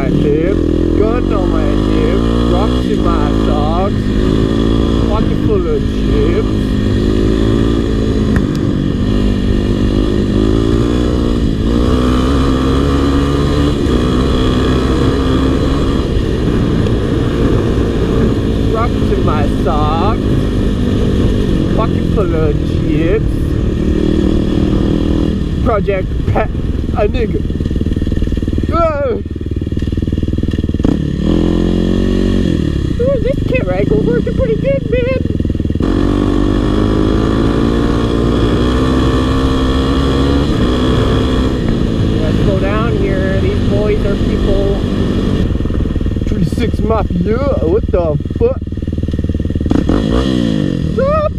my hip, gun on my hip, rocks in my socks, pocket full of chips. Rocks in my socks, pocket full of chips. Project Pet a nigga. Ooh, this camera angle working pretty good, man. Let's go down here. These boys are people. 36 Mafia. What the fuck? Stop!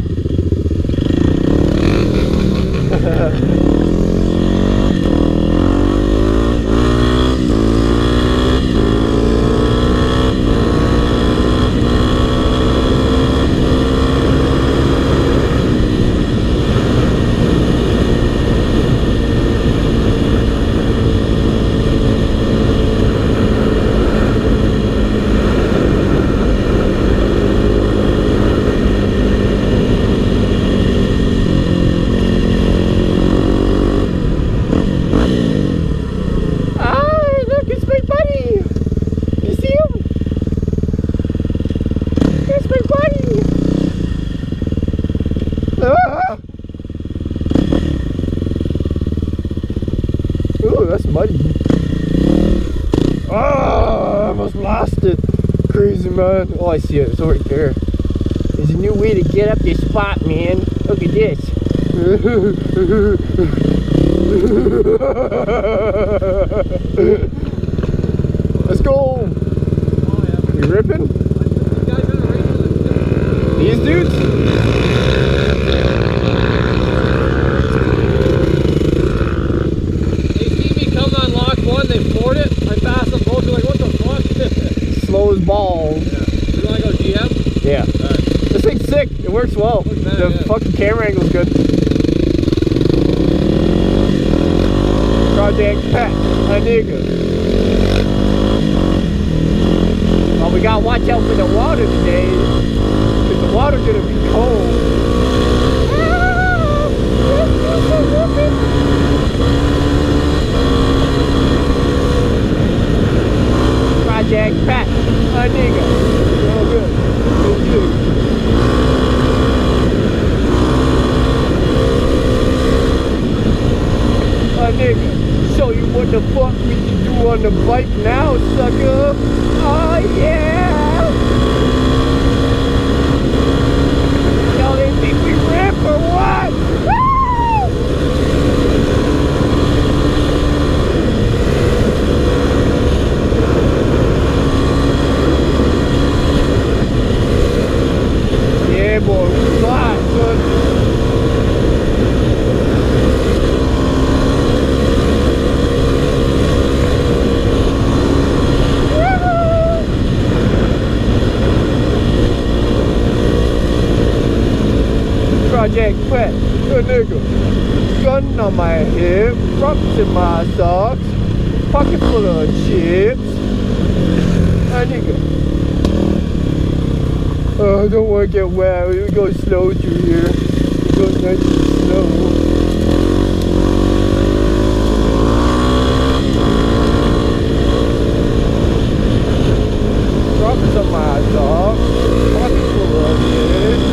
That's muddy. Oh, I almost lost it. Crazy, man. Oh, I see it. It's right there. There's a new way to get up this spot, man. Look at this. Let's go. You ripping? These dudes? They floored it. I passed them both. They're like, what the fuck? Slow as balls. Yeah. You want to go GM? Yeah. Right. This thing's sick. It works well. The fucking camera angle's good. Project Pet a nigga. Well, we gotta watch out for the water today, because the water's gonna be cold. Project Pet a nigga. Oh, good. Oh, good. A nigga. Show you what the fuck we can do on the bike now, sucker. Oh, yeah. Y'all didn't think we rip or what? Yeah, boy, we fly, son. Project Pet a nigga. Gun on my hip, rocks in my socks, pocket full of chips. A nigga. Oh, I don't want to get wet. We go slow through here. We go nice and slow. Rocks on my socks, pocket full of chips.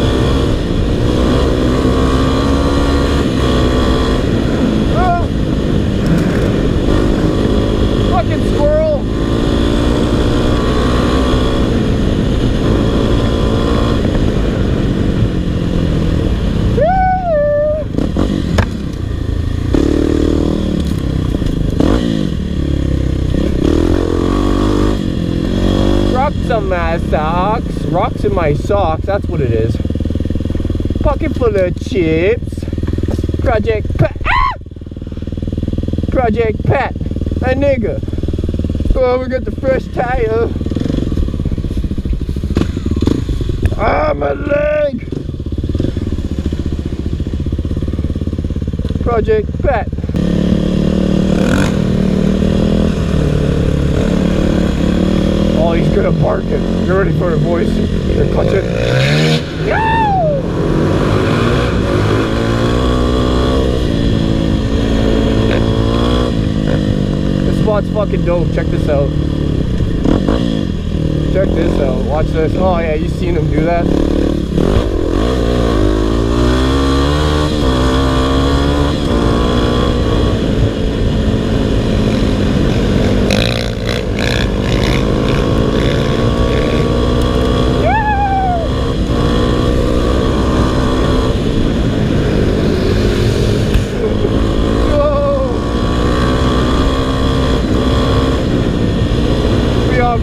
Fucking squirrel! Rocks on my socks. Rocks in my socks. That's what it is. Pocket full of chips. Project Pet. Ah! Project Pet a nigga. Oh, we got the fresh tire. Ah, my leg. Project Pet. he's gonna bark it. Get ready for it, boys. Here, clutch it. No! This spot's fucking dope. Check this out. Check this out. Watch this. Oh yeah, you seen him do that?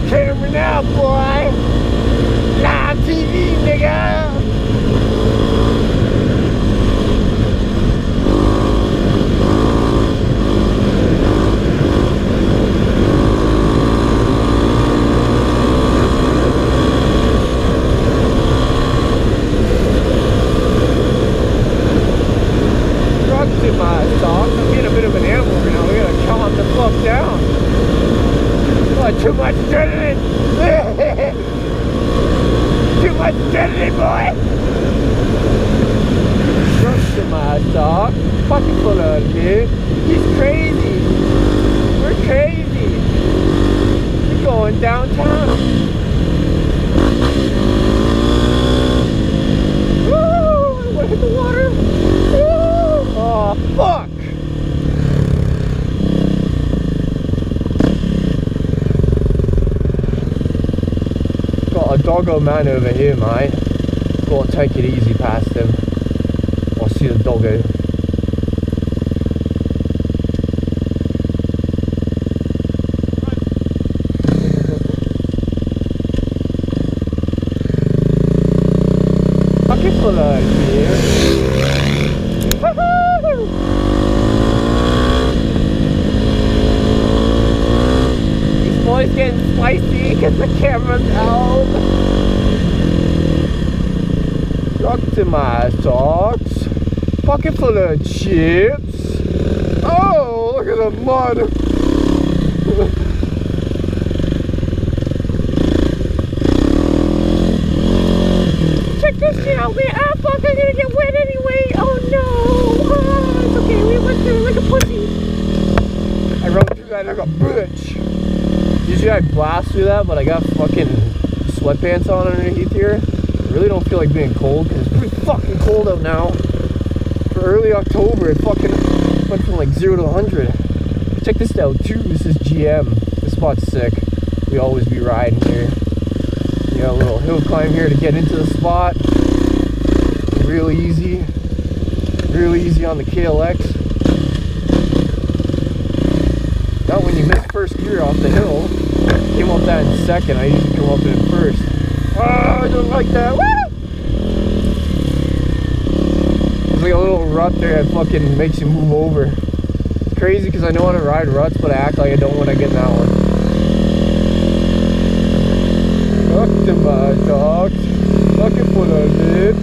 Camera now, boy. Live TV, nigga. Drugs in my stock. I'm getting a bit of an animal right now. We gotta calm the fuck down. Too much adrenaline! Too much adrenaline, boy! Drugs in my dog. Fucking full of dude. He's crazy. We're crazy. We're going downtown. Woo! I wanna hit the water. Woo! Oh, fuck! A doggo man over here, mate. Gotta take it easy past him. I see the doggo. Fucking full of here. These boys getting spicy because the camera's out. Drugs in my socks. Pocket full of chips. Oh, look at the mud. Check this shit out, man. Ah, fuck, I'm gonna get wet anyway. Oh no. Ah, it's okay. We went through like a pussy. I rode through that like a bitch. Usually I blast through that, but I got fucking sweatpants on underneath here. I really don't feel like being cold because it's pretty fucking cold out now. For early October, it fucking went from like 0 to 100. Check this out too. This is GM. This spot's sick. We always be riding here. You got a little hill climb here to get into the spot. Real easy on the KLX. Now when you miss first gear off the hill, came up that in second. I usually come up in first. Oh, I don't like that. Woo! There's like a little rut there that fucking makes you move over. It's crazy because I know how to ride ruts, but I act like I don't when I get in that one. Fuck to my dogs. Fucking full of it.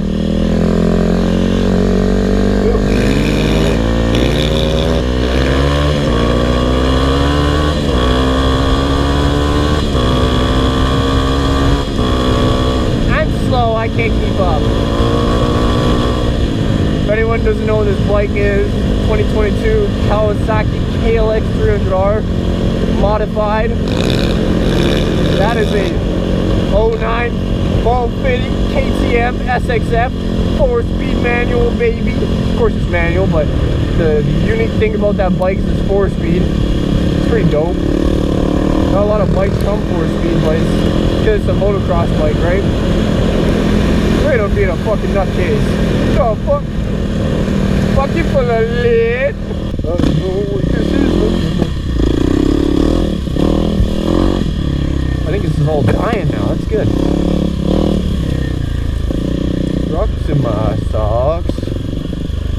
I can't keep up. If anyone doesn't know what this bike is, 2022 Kawasaki KLX 300R modified. That is a 09 ball fitting KTM SXF 4-speed manual, baby. Of course it's manual, but the unique thing about that bike is it's 4-speed. It's pretty dope. Not a lot of bikes come 4-speed, but it's because it's a motocross bike, right? Straight up being a fucking nutcase. Oh fuck. Fucking full of lead. I don't know what this is. I think this is all dying now. That's good. Rocks in my socks.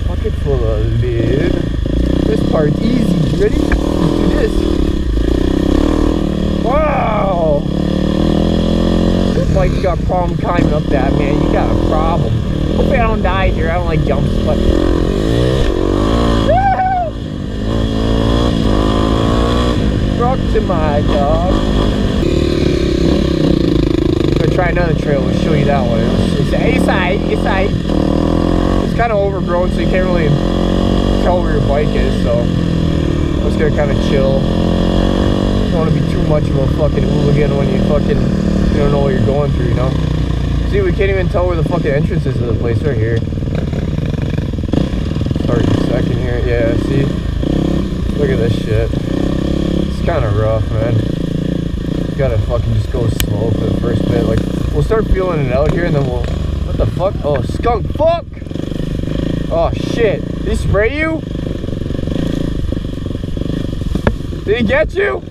Pocket full of lead. This part's easy. Ready? Let's do this. Wow. Like you got a problem climbing up that, man. You got a problem. Hopefully I don't die here. I don't like jumps, but rock to my dog. try another trail. We'll show you that one. It's kind of overgrown, so you can't really tell where your bike is. So I'm just gonna kind of chill. Don't want to be too much of a fucking hooligan when you don't know what you're going through, you know. See, we can't even tell where the fucking entrance is to the place right here. Start in a second here. Yeah, see? Look at this shit. It's kind of rough, man. You gotta fucking just go slow for the first bit. Like, we'll start feeling it out here and then we'll... What the fuck? Oh, skunk fuck! Oh, shit. Did he spray you? Did he get you?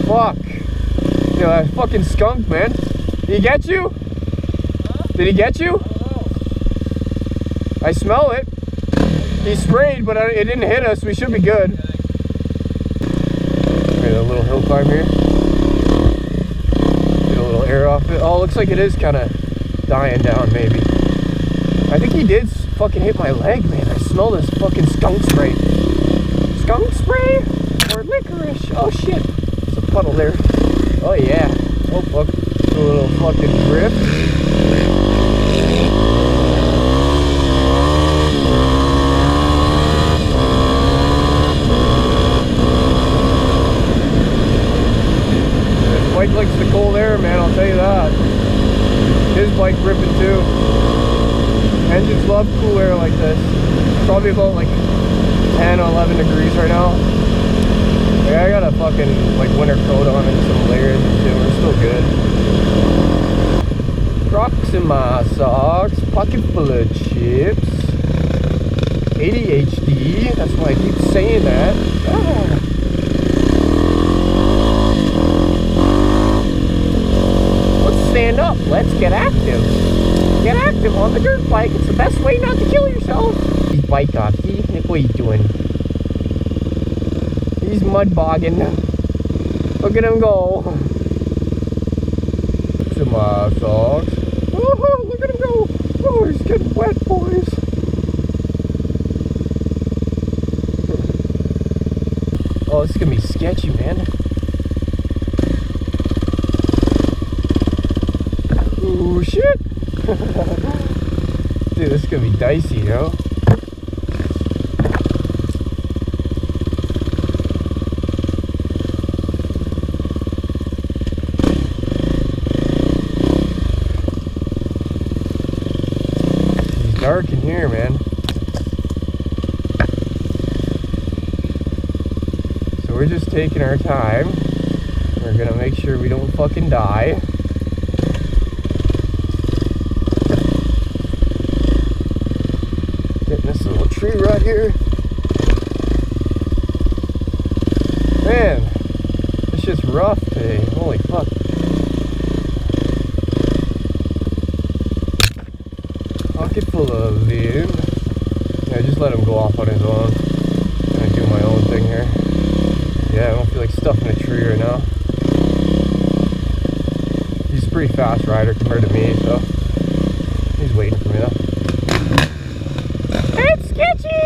Fuck. You know, that fucking skunk, man. Did he get you? Huh? Did he get you? I don't know. I smell it. He sprayed, but it didn't hit us. We should be good. Okay, a little hill climb here. Get a little air off it. Oh, looks like it is kind of dying down, maybe. I think he did fucking hit my leg, man. I smell this fucking skunk spray. Skunk spray? Or licorice? Oh, shit. There's a puddle there. Oh, yeah. Oh, fuck. A little fucking drift. Bike likes the cold air, man, I'll tell you that. His bike ripping too. Engines love cool air like this. Probably about like 10 or 11 degrees right now. Yeah, I got a fucking like winter coat on and some layers and shit. We're still good. Crocs in my socks. Pocket full of chips. ADHD. That's why I keep saying that. Ah. Stand up, let's get active. Get active on the dirt bike. It's the best way not to kill yourself. He's bike off. See, Nick, what are you doing? He's mud bogging. Look at him go. To my socks. Oh, look at him go. Oh, he's getting wet, boys. Oh, this is gonna be sketchy, man. Oh shit! Dude, this is gonna be dicey, you know? It's dark in here, man. So we're just taking our time. We're gonna make sure we don't fucking die. This little tree right here. Man, this shit's rough today. Holy fuck. Pocket full of lube. Yeah, just let him go off on his own. I'm gonna do my own thing here. Yeah, I don't feel like stuffing a tree right now. He's a pretty fast rider compared to me, so he's waiting for me though. It's sketchy!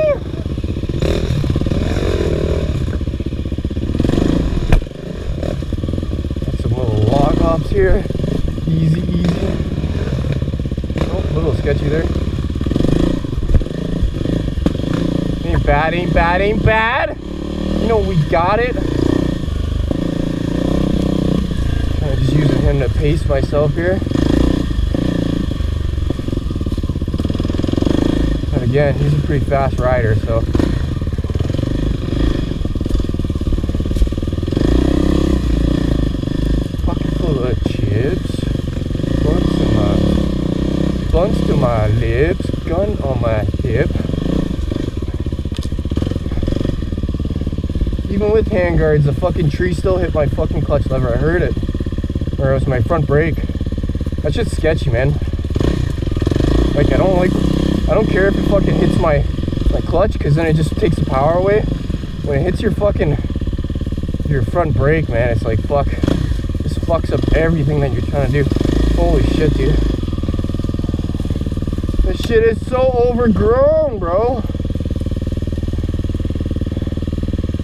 Got some little log hops here. Easy, easy. Oh, a little sketchy there. Ain't bad, ain't bad, ain't bad. You know, we got it. Kind of just using him to pace myself here. Again, he's a pretty fast rider, so pocket full of chips, buns to my lips, gun on my hip. Even with handguards, the fucking tree still hit my fucking clutch lever. I heard it, or it was my front brake. That shit's sketchy, man. Like, I don't care if it fucking hits my clutch, because then it just takes the power away. When it hits your front brake, man, it's like, fuck. This fucks up everything that you're trying to do. Holy shit, dude. This shit is so overgrown, bro.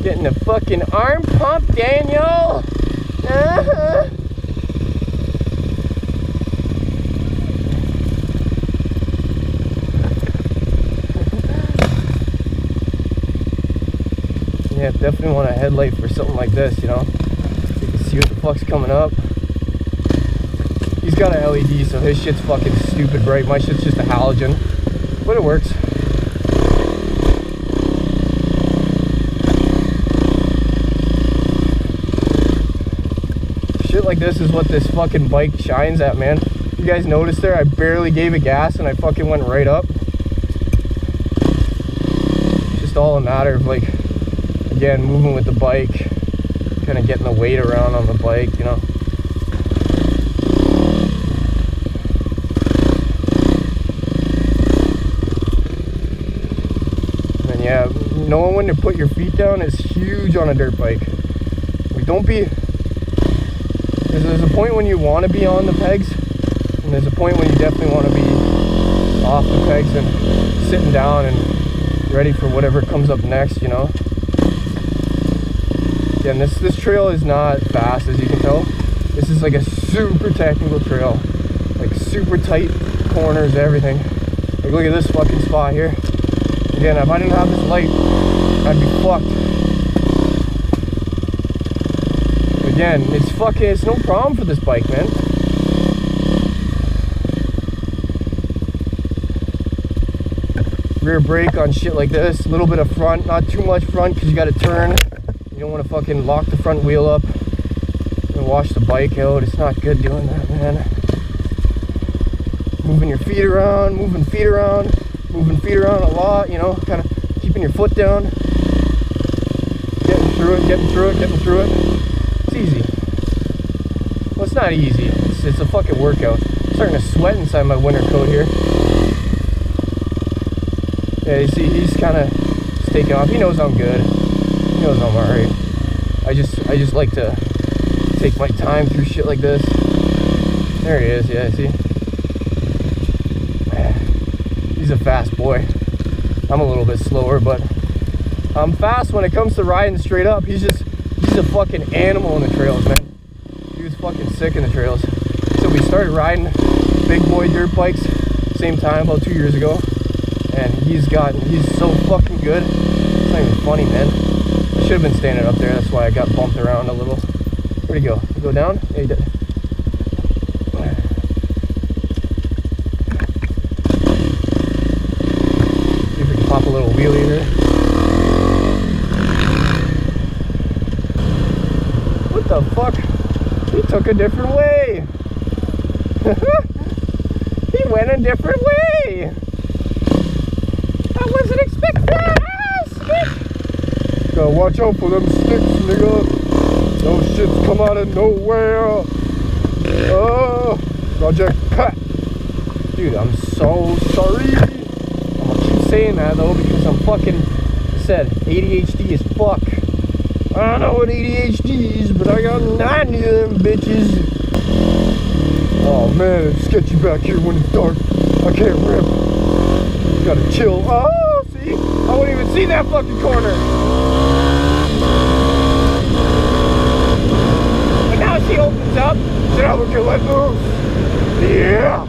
Getting a fucking arm pump, Daniel. Yeah, definitely want a headlight for something like this, you know? You can see what the fuck's coming up. He's got an LED, so his shit's fucking stupid bright. My shit's just a halogen, but it works. Shit like this is what this fucking bike shines at, man. You guys noticed there, I barely gave it gas and I fucking went right up. Just all a matter of, like, again, moving with the bike, kind of getting the weight around on the bike, you know. And yeah, knowing when to put your feet down is huge on a dirt bike. Like, don't be, there's a point when you want to be on the pegs, and there's a point when you definitely want to be off the pegs and sitting down and ready for whatever comes up next, you know. Again, this trail is not fast, as you can tell. This is like a super technical trail, like super tight corners, everything. Like, look at this fucking spot here. Again, if I didn't have this light, I'd be fucked. Again, it's no problem for this bike, man. Rear brake on shit like this, a little bit of front, not too much front, because you got to turn. You don't want to fucking lock the front wheel up and wash the bike out. It's not good doing that, man. Moving your feet around, moving feet around a lot, you know, kind of keeping your foot down, getting through it. It's easy. Well, it's not easy. It's a fucking workout. I'm starting to sweat inside my winter coat here. Yeah, you see, he's kind of taking off. He knows I'm good. He knows I'm alright. I just like to take my time through shit like this. There he is. Yeah, see. He's a fast boy. I'm a little bit slower, but I'm fast when it comes to riding straight up. He's a fucking animal in the trails, man. He was fucking sick in the trails. So we started riding big boy dirt bikes same time, about 2 years ago. And he's so fucking good. It's not even funny, man. I should have been standing up there. That's why I got bumped around a little. Where'd he go? Did he go down? Yeah, he did. See if we can pop a little wheelie here. What the fuck? He took a different way. He went a different way. I wasn't expecting that, stick. Gotta watch out for them sticks, nigga. Those shits come out of nowhere. Oh, Project Pat. Dude, I'm so sorry. I'm gonna keep saying that though, because I'm fucking, like I said, ADHD as fuck. I don't know what ADHD is, but I got 90 of them bitches. Oh man, it's sketchy back here when it's dark. I can't rip. Gotta chill. Oh, see? I wouldn't even see that fucking corner. But now she opens up, so now we can let loose. Yeah.